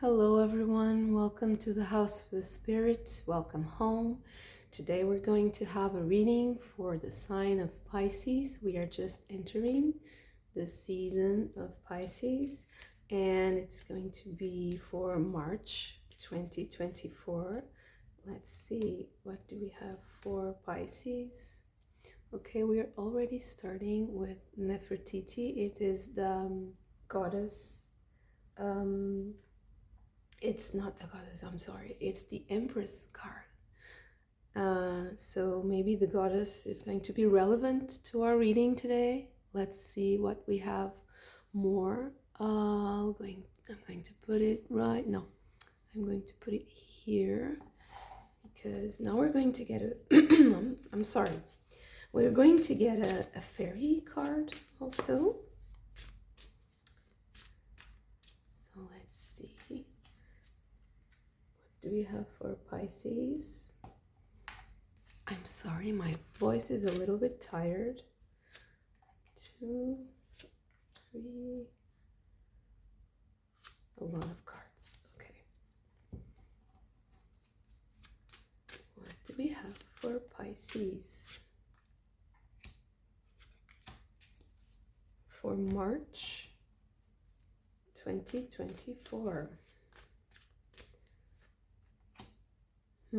Hello everyone, welcome to the House of the Spirits, welcome home. Today we're going to have a reading for the sign of Pisces. We are just entering the season of Pisces and it's going to be for March 2024. Let's see, what do we have for Pisces? Okay, we're already starting with Nefertiti. It is the goddess it's not the goddess, I'm sorry, it's the Empress card. So maybe the goddess is going to be relevant to our reading today. Let's see what we have more. I'm going to put it right, no, I'm going to put it here because now we're going to get a, I'm sorry, we're going to get a fairy card also. So let's see. Do we have for Pisces? I'm sorry, my voice is a little bit tired. 2, 3, a lot of cards. Okay. What do we have for Pisces? For March 2024. I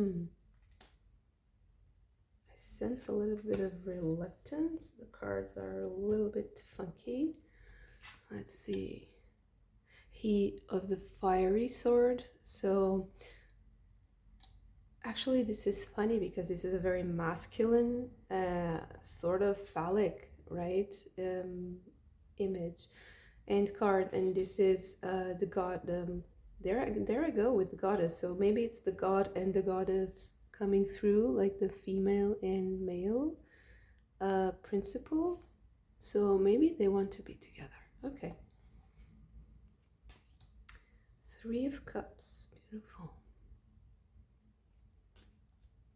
sense a little bit of reluctance. The cards are a little bit funky. Let's see. He of the fiery sword. So actually this is funny because this is a very masculine, sort of phallic, right? Image and card. And this is the god, there I go with the goddess. So maybe it's the god and the goddess coming through, like the female and male principle. So maybe they want to be together. Okay. 3 of Cups, beautiful.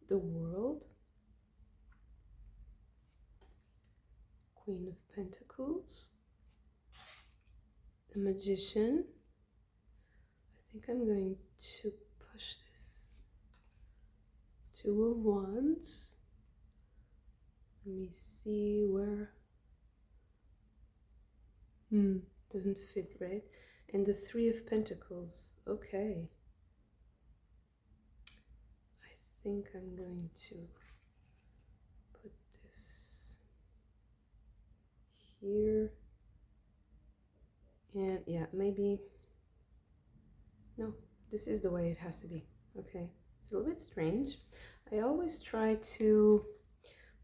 The World. Queen of Pentacles. The Magician. I think I'm going to push this. 2 of Wands. Let me see where. Doesn't fit, right? And the 3 of Pentacles. Okay. I think I'm going to put this here. And yeah, maybe. No, this is the way it has to be. Okay, it's a little bit strange. I always try to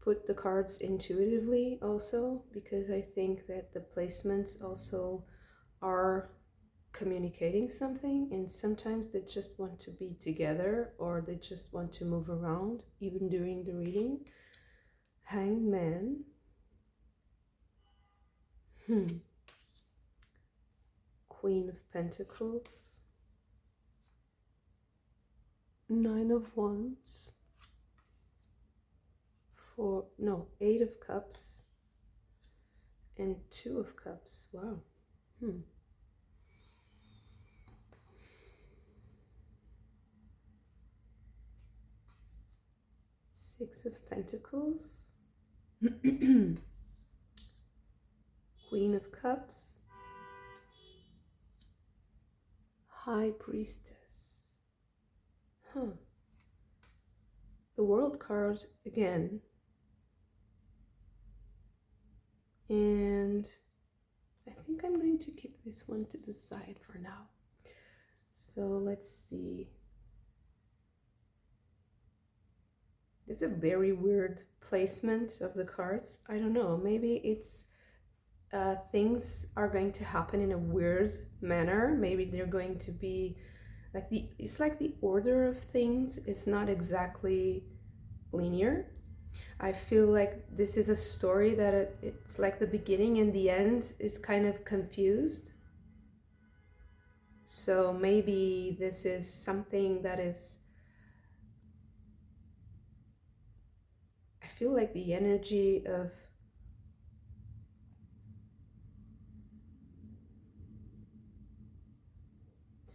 put the cards intuitively also because I think that the placements also are communicating something, and sometimes they just want to be together or they just want to move around even during the reading. Hanged Man. Queen of Pentacles. 9 of Wands. 8 of Cups. And 2 of Cups. Wow. 6 of Pentacles. Queen of Cups. High Priestess. The World card again. And I think I'm going to keep this one to the side for now. So let's see. It's a very weird placement of the cards. I don't know, maybe it's things are going to happen in a weird manner. Maybe they're going to be like it's like the order of things is not exactly linear. I feel like this is a story that it's like the beginning and the end is kind of confused. So maybe this is something that is, I feel like the energy of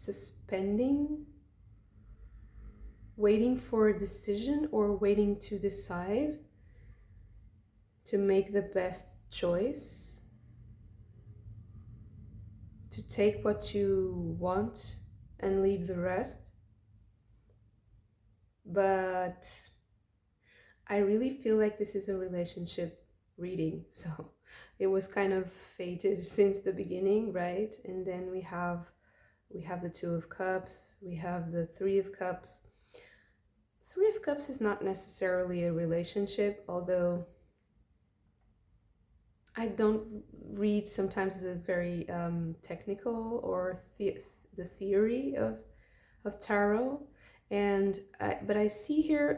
suspending, waiting for a decision or waiting to decide to make the best choice, to take what you want and leave the rest. But I really feel like this is a relationship reading, so it was kind of fated since the beginning, right? And then we have the Two of Cups, we have the Three of Cups. Three of Cups is not necessarily a relationship, although I don't read sometimes the very technical or the theory of tarot, but I see here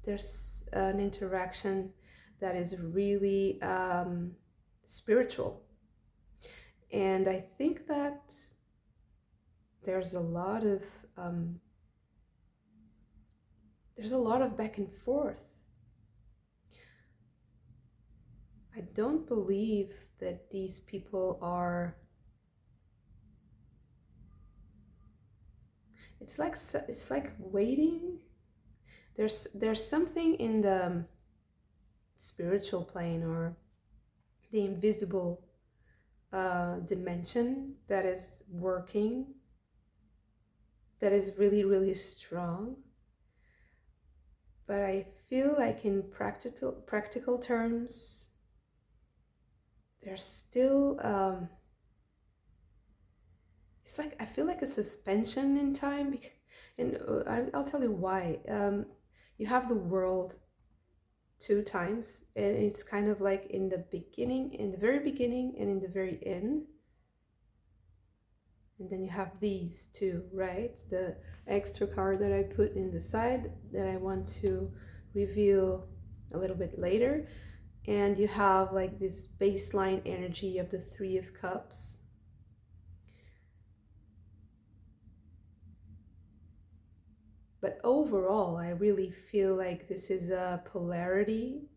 there's an interaction that is really spiritual, and I think that there's a lot of back and forth. I don't believe that these people are. It's like waiting. There's something in the spiritual plane or the invisible dimension that is working, that is really, really strong. But I feel like in practical terms, there's still it's like I feel like a suspension in time, and I'll tell you why. You have the world two times, and it's kind of like in the beginning, in the very beginning, and in the very end. And then you have these two, right? The extra card that I put in the side that I want to reveal a little bit later. And you have like this baseline energy of the Three of Cups. But overall, I really feel like this is a polarity.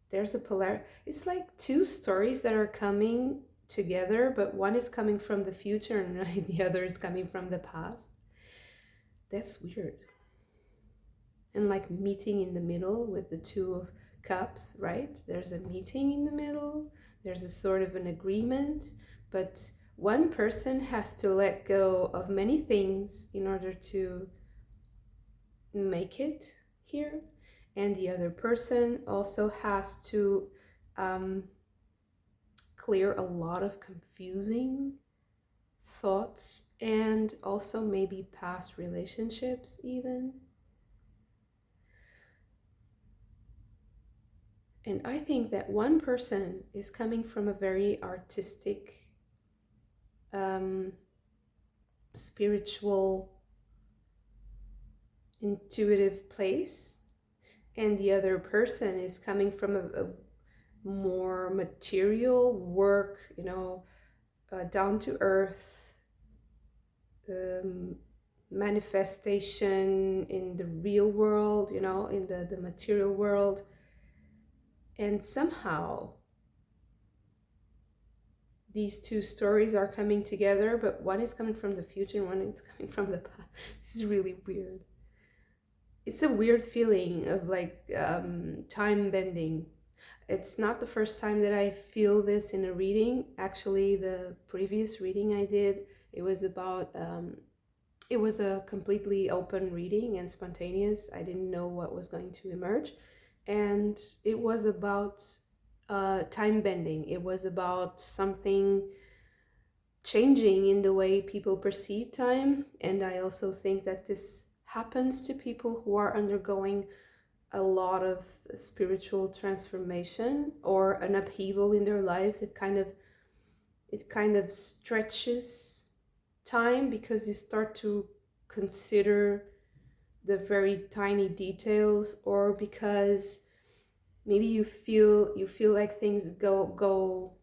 There's a polarity. It's like two stories that are coming together, but one is coming from the future and the other is coming from the past. That's weird. And like meeting in the middle with the Two of Cups, right? There's a meeting in the middle, there's a sort of an agreement, but one person has to let go of many things in order to make it here, and the other person also has to clear a lot of confusing thoughts and also maybe past relationships even. And I think that one person is coming from a very artistic, spiritual, intuitive place, and the other person is coming from a more material work, down to earth, manifestation in the real world, in the material world. And somehow these two stories are coming together, but one is coming from the future and one is coming from the past. This is really weird. It's a weird feeling of like time bending. It's not the first time that I feel this in a reading. Actually, the previous reading I did, it was about, it was a completely open reading and spontaneous. I didn't know what was going to emerge. And it was about time bending. It was about something changing in the way people perceive time. And I also think that this happens to people who are undergoing a lot of spiritual transformation or an upheaval in their lives. It kind of stretches time because you start to consider the very tiny details, or because maybe you feel like things go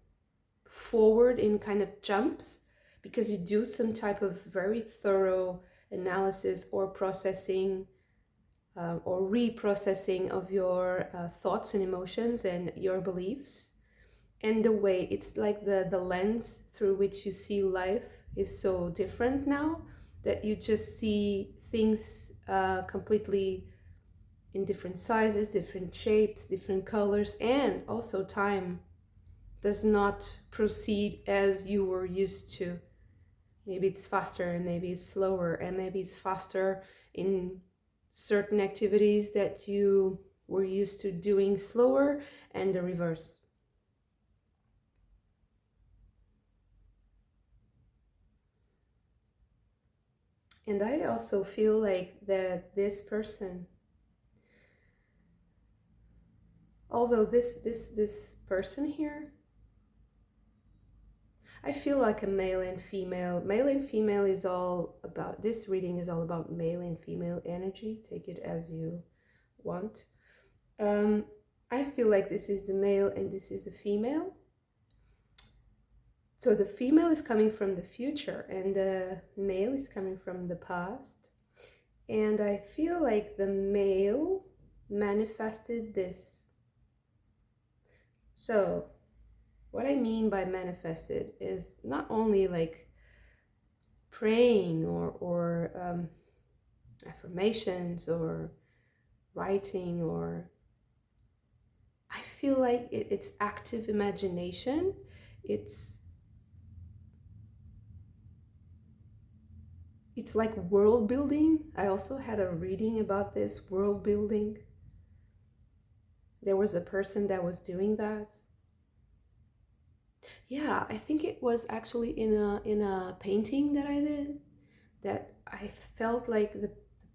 forward in kind of jumps because you do some type of very thorough analysis or processing or reprocessing of your thoughts and emotions and your beliefs. And the way it's like the lens through which you see life is so different now, that you just see things completely in different sizes, different shapes, different colors, and also time does not proceed as you were used to. Maybe it's faster and maybe it's slower, and maybe it's faster in certain activities that you were used to doing slower, and the reverse. And I also feel like that this person, although this person here, I feel like a male and female. Male and female is all about, this reading is all about male and female energy. Take it as you want. I feel like this is the male and this is the female. So the female is coming from the future and the male is coming from the past. And I feel like the male manifested this. So what I mean by manifested is not only like praying or affirmations or writing, or I feel like it's active imagination. It's like world building. I also had a reading about this world building. There was a person that was doing that. Yeah, I think it was actually in a painting that I did, that I felt like the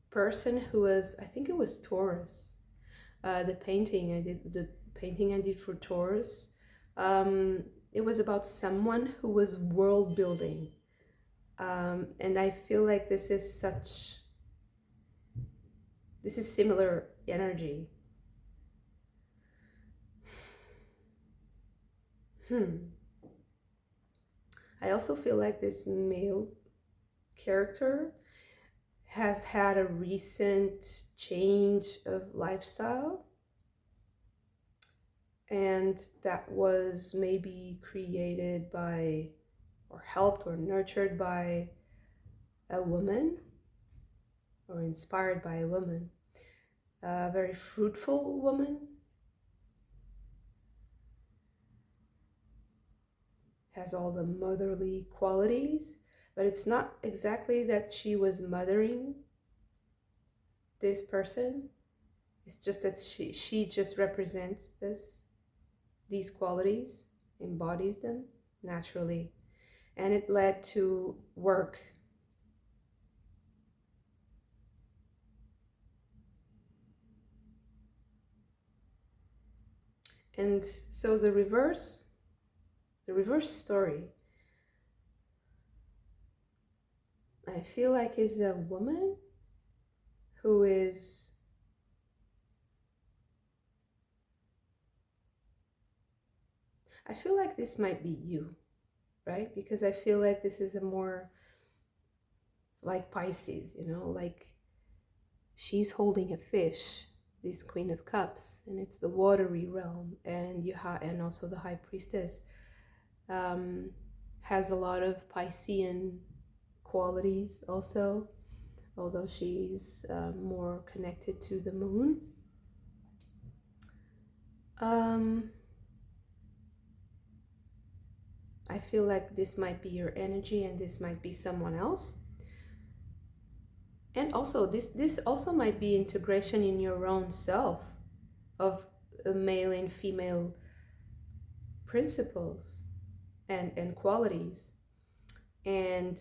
person who was, I think it was Taurus. The painting I did for Taurus. It was about someone who was world building. And I feel like this is similar energy. I also feel like this male character has had a recent change of lifestyle, and that was maybe created by or helped or nurtured by a woman, or inspired by a woman, a very fruitful woman, has all the motherly qualities, but it's not exactly that she was mothering this person. It's just that she just represents these qualities, embodies them naturally, and it led to work. And so the reverse story, I feel like, is a woman who is I feel like this might be you, right? Because I feel like this is a more like Pisces, like she's holding a fish, this Queen of Cups, and it's the watery realm, and and also the High Priestess has a lot of Piscean qualities also, although she's more connected to the moon. I feel like this might be your energy and this might be someone else. And also this also might be integration in your own self of male and female principles and qualities. And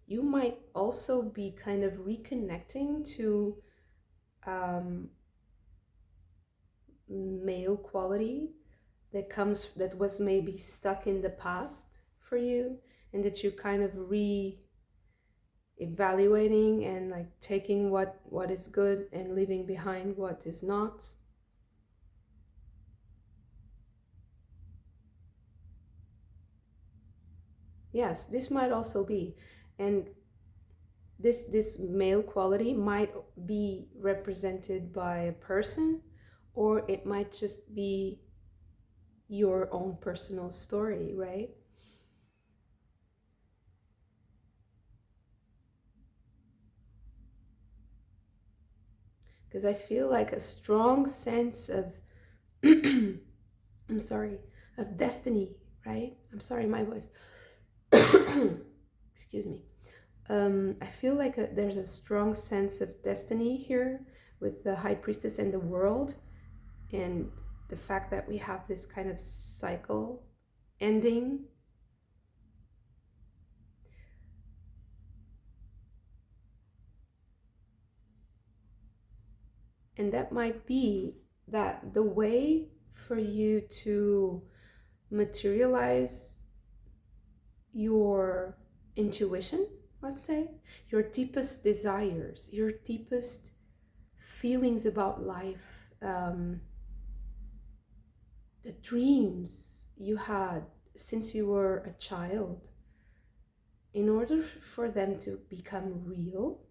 you might also be kind of reconnecting to male quality that was maybe stuck in the past for you, and that you kind of evaluating and like taking what is good and leaving behind what is not. Yes, this might also be, and this male quality might be represented by a person, or it might just be your own personal story, right? Because I feel like a strong sense of I'm sorry, of destiny, right? I'm sorry, my voice. Excuse me. I feel like there's a strong sense of destiny here with the High Priestess and the world, and the fact that we have this kind of cycle ending. And that might be that the way for you to materialize your intuition, let's say, your deepest desires, your deepest feelings about life, the dreams you had since you were a child, in order for them to become real,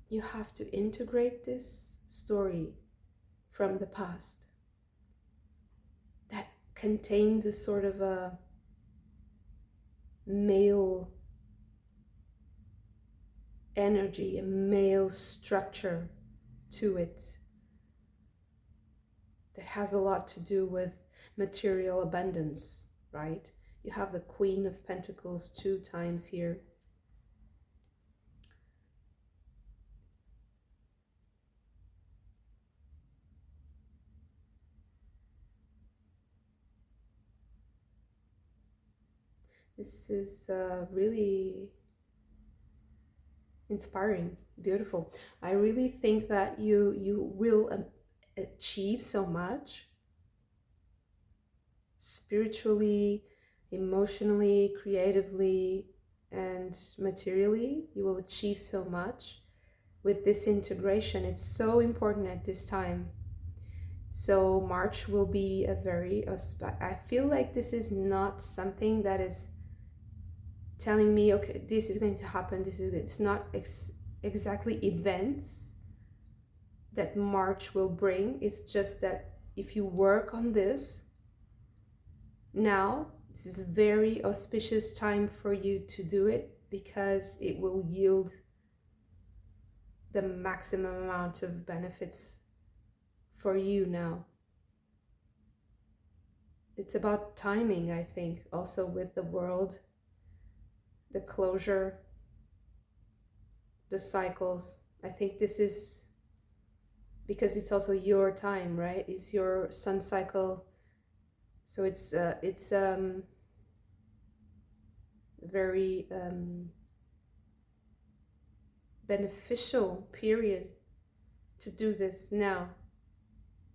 you have to integrate this story from the past that contains a sort of a male energy, a male structure to it that has a lot to do with material abundance, right? You have the Queen of Pentacles 2 times here. This is really inspiring, beautiful. I really think that you will achieve so much spiritually, emotionally, creatively, and materially. You will achieve so much with this integration. It's so important at this time. So March will be a very, I feel like this is not something that is telling me, okay, this is going to happen, it's not exactly events that March will bring. It's just that if you work on this now, this is a very auspicious time for you to do it, because it will yield the maximum amount of benefits for you now. It's about timing, I think, also with the world, the closure, the cycles. I think this is because it's also your time, right? It's your sun cycle. So it's very beneficial period to do this now.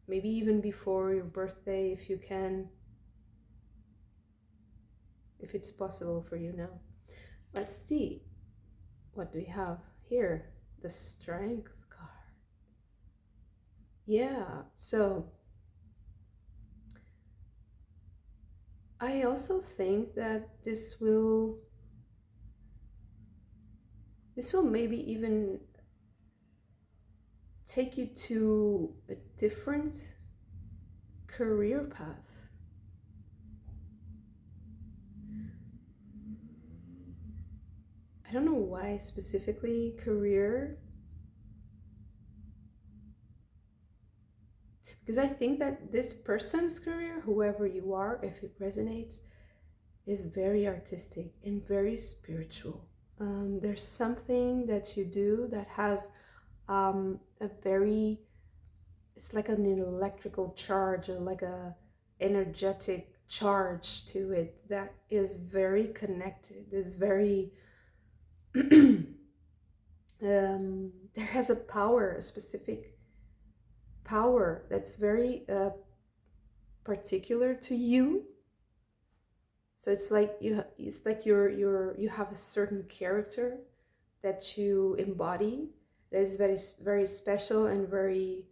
Maybe even before your birthday, if you can, if it's possible for you now. Let's see, what do we have here? The Strength card. Yeah, so I also think that this will maybe even take you to a different career path. I don't know why specifically career, because I think that this person's career, whoever you are, if it resonates, is very artistic and very spiritual. There's something that you do that has a very, it's like an electrical charge, or like a energetic charge to it that is very connected, is very there has a power, a specific power that's very particular to you. So it's like you have a certain character that you embody that is very, very special and very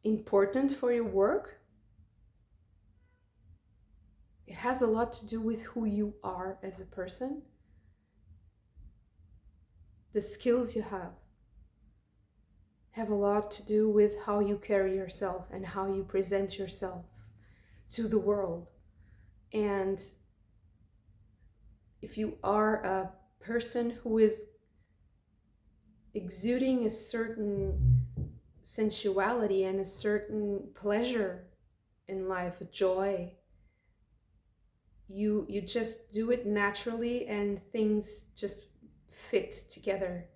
important for your work. It has a lot to do with who you are as a person, the skills you have. have a lot to do with how you carry yourself and how you present yourself to the world. And if you are a person who is exuding a certain sensuality and a certain pleasure in life, a joy, you just do it naturally and things just fit together.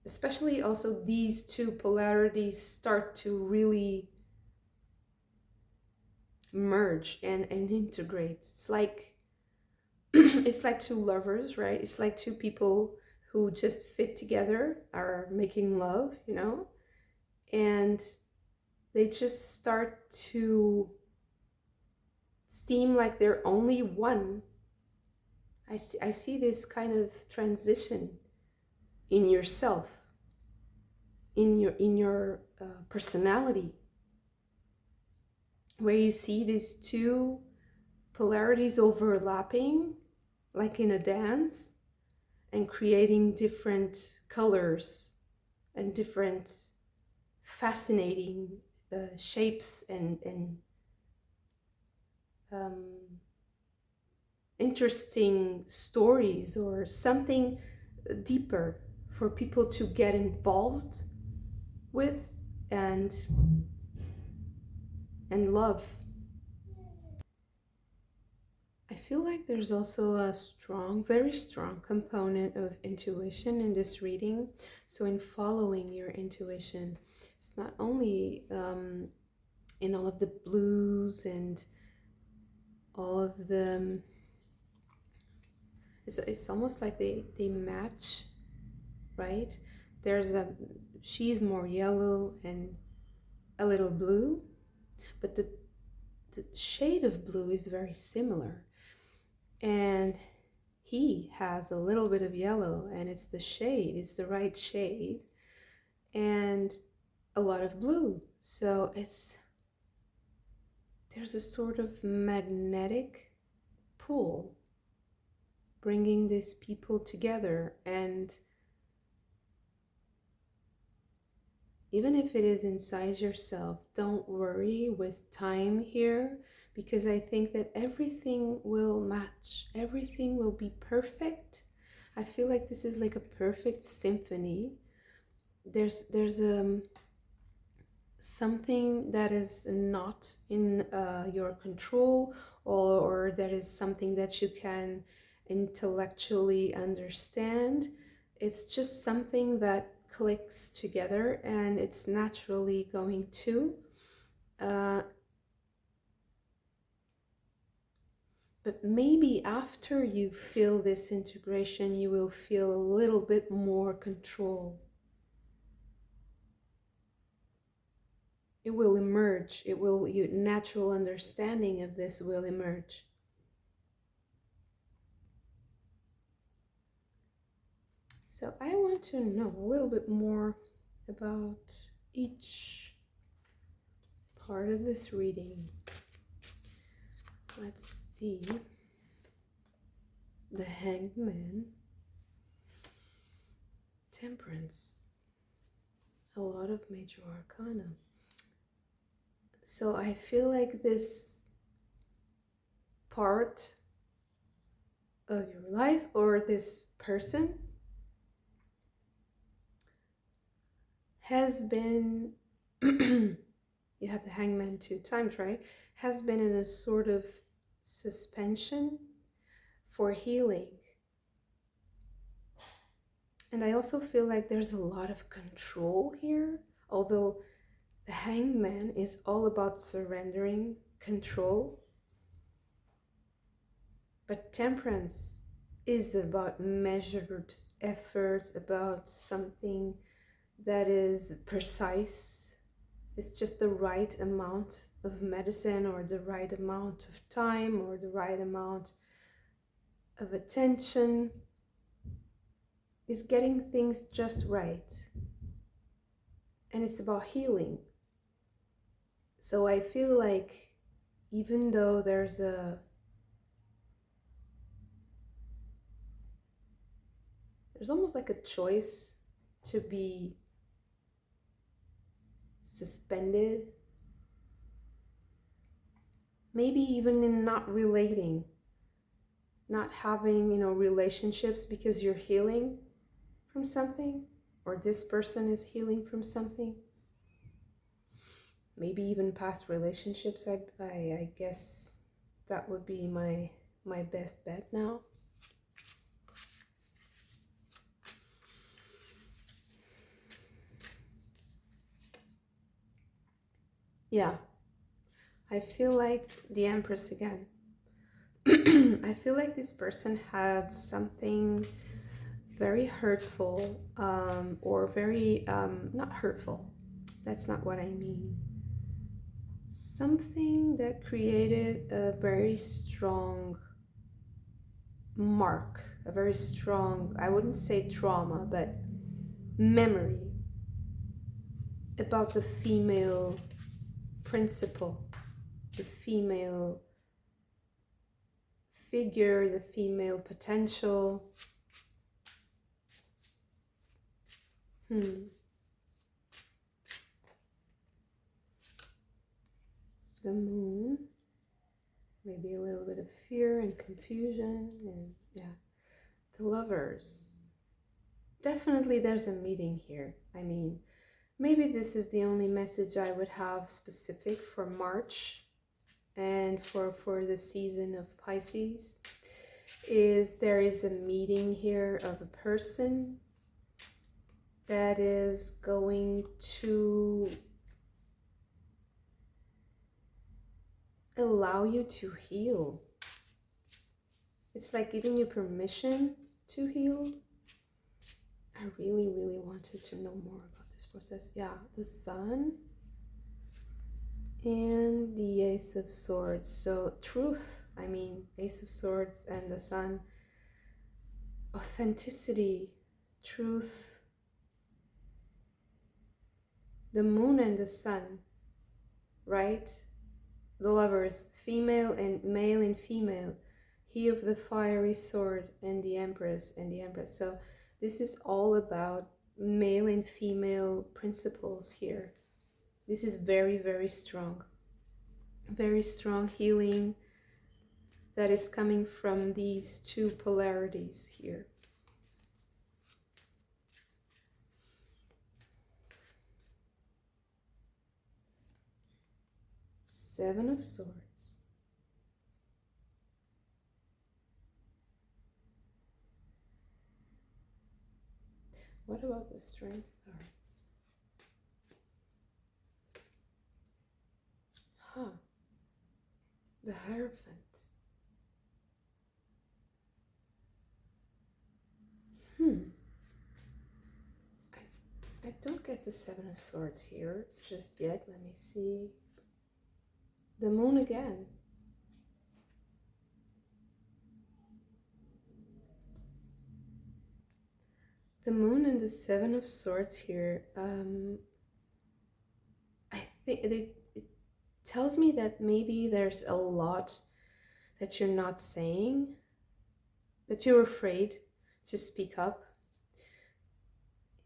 Especially also these two polarities start to really merge and integrate. It's like it's like two lovers, right? It's like two people who just fit together, are making love, you know, and they just start to seem like they're only one. I see this kind of transition in yourself, in your personality, where you see these two polarities overlapping like in a dance and creating different colors and different fascinating shapes and interesting stories, or something deeper for people to get involved with and love. I feel like there's also a strong, very strong component of intuition in this reading. So in following your intuition, it's not only in all of the blues and all of the, it's almost like they match, right? She's more yellow and a little blue, but the shade of blue is very similar. And he has a little bit of yellow, and it's the right shade, and a lot of blue. So there's a sort of magnetic pull bringing these people together. And even if it is inside yourself, don't worry with time here, because I think that everything will match. Everything will be perfect. I feel like this is like a perfect symphony. There's something that is not in your control, or that is something that you can intellectually understand. It's just something that clicks together, and it's naturally going to. But maybe after you feel this integration, you will feel a little bit more control. It will emerge. Your natural understanding of this will emerge. So I want to know a little bit more about each part of this reading. Let's see. The Hanged Man, Temperance, a lot of major arcana. So I feel like this part of your life, or this person, has been, you have the Hangman 2 times, right? Has been in a sort of suspension for healing. And I also feel like there's a lot of control here, although the Hangman is all about surrendering control. But Temperance is about measured effort, about something that is precise. It's just the right amount of medicine, or the right amount of time, or the right amount of attention. Is getting things just right. And it's about healing. So I feel like even though there's there's almost like a choice to be suspended, maybe even in not relating, not having, relationships because you're healing from something, or this person is healing from something. Maybe even past relationships. I guess that would be my best bet now. Yeah, I feel like the Empress again. I feel like this person had something very hurtful, or very, not hurtful. That's not what I mean. Something that created a very strong mark, a very strong, I wouldn't say trauma, but memory about the female principle, the female figure, the female potential. The Moon, maybe a little bit of fear and confusion, and yeah, the Lovers. Definitely there's a meeting here. I mean, maybe this is the only message I would have specific for March and for the season of Pisces, is there is a meeting here of a person that is going to allow you to heal. It's like giving you permission to heal. I really, really wanted to know more about this process. Yeah, the Sun and the Ace of Swords. So truth, I mean, Ace of Swords and the Sun. Authenticity, truth. The Moon and the Sun, right? The Lovers, female and male and female. He of the fiery sword and the Empress and the Empress. So this is all about male and female principles here. This is very, very strong healing that is coming from these two polarities here. Seven of Swords. What about the Strength card? The Hierophant. I don't get the Seven of Swords here just yet. Let me see. The Moon again. The Moon and the Seven of Swords here. I think it tells me that maybe there's a lot that you're not saying, that you're afraid to speak up.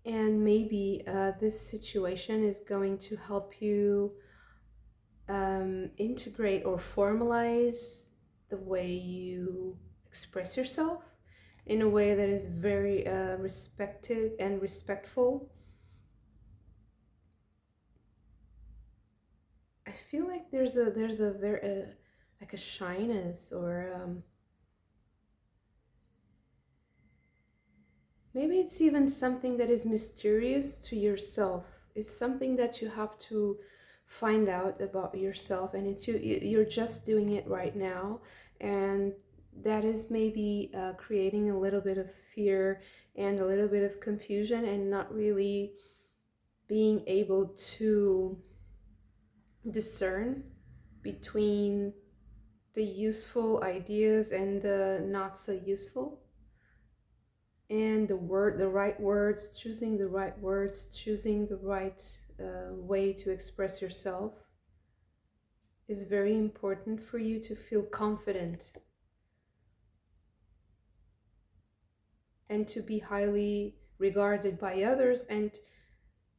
And maybe this situation is going to help you integrate or formalize the way you express yourself in a way that is very respected and respectful. I feel like there's a very like a shyness, or maybe it's even something that is mysterious to yourself. It's something that you have to find out about yourself, and you're just doing it right now, and that is maybe creating a little bit of fear and a little bit of confusion, and not really being able to discern between the useful ideas and the not so useful, and the right words, choosing the right words, choosing the right way to express yourself is very important for you to feel confident. and to be highly regarded by others, and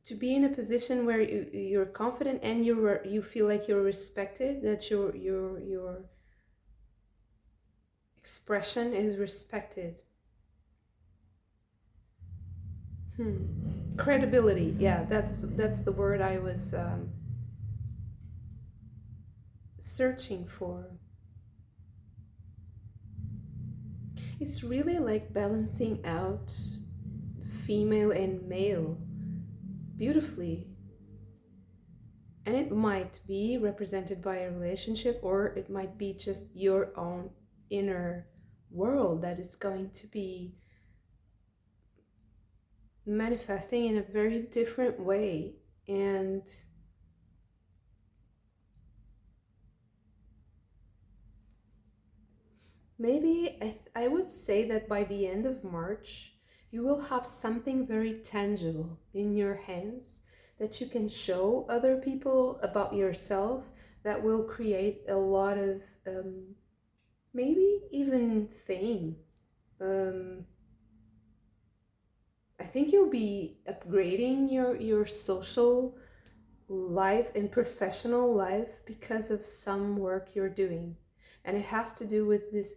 to be in a position where you're confident and you feel like you're respected, that your expression is respected. Credibility, yeah, that's the word I was searching for. It's really like balancing out female and male beautifully. And it might be represented by a relationship, or it might be just your own inner world that is going to be manifesting in a very different way. And maybe I would say that by the end of March, you will have something very tangible in your hands that you can show other people about yourself, that will create a lot of maybe even fame. I think you'll be upgrading your social life and professional life because of some work you're doing. And it has to do with this,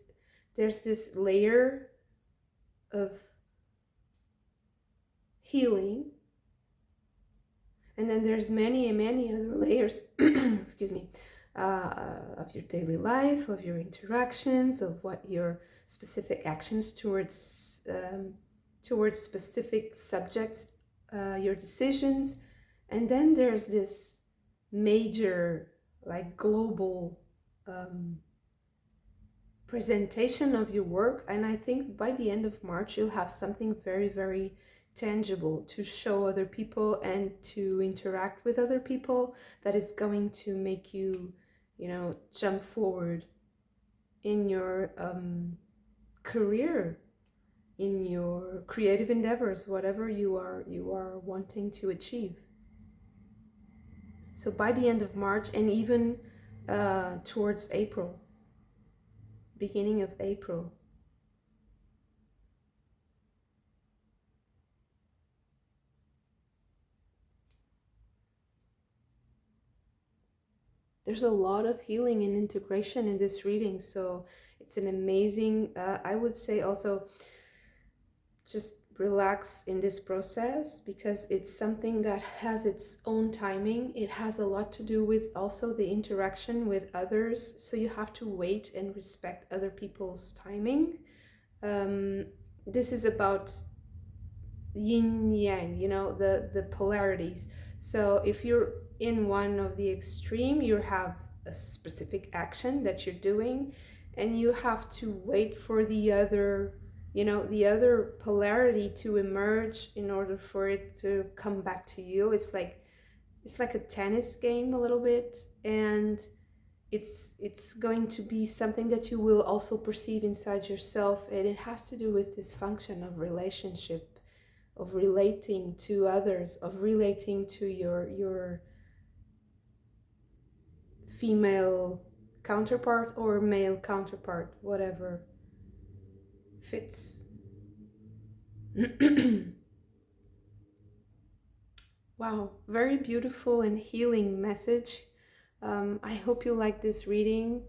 there's this layer of healing, and then there's many other layers excuse me, of your daily life, of your interactions, of what your specific actions towards specific subjects, your decisions. And then there's this major, like, global presentation of your work. And I think by the end of March you'll have something very tangible to show other people and to interact with other people, that is going to make you, jump forward in your career, in your creative endeavors, whatever you are wanting to achieve. So by the end of March, and even towards April, beginning of April, there's a lot of healing and integration in this reading. So it's an amazing, I would say also, just relax in this process, because it's something that has its own timing. It has a lot to do with also the interaction with others. So you have to wait and respect other people's timing. This is about yin yang, the polarities. So if you're in one of the extreme, you have a specific action that you're doing, and you have to wait for the other, the other polarity to emerge in order for it to come back to you. It's like a tennis game a little bit, and it's going to be something that you will also perceive inside yourself, and it has to do with this function of relationship, of relating to others, of relating to your female counterpart or male counterpart, whatever fits. Wow, very beautiful and healing message. I hope you liked this reading.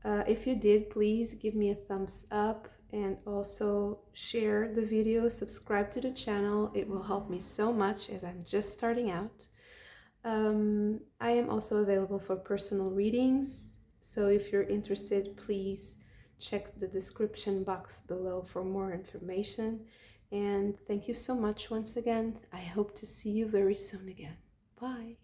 If you did, please give me a thumbs up, and also share the video, subscribe to the channel. It will help me so much, as I'm just starting out. I am also available for personal readings, so if you're interested, please check the description box below for more information. And thank you so much once again. I hope to see you very soon again. Bye.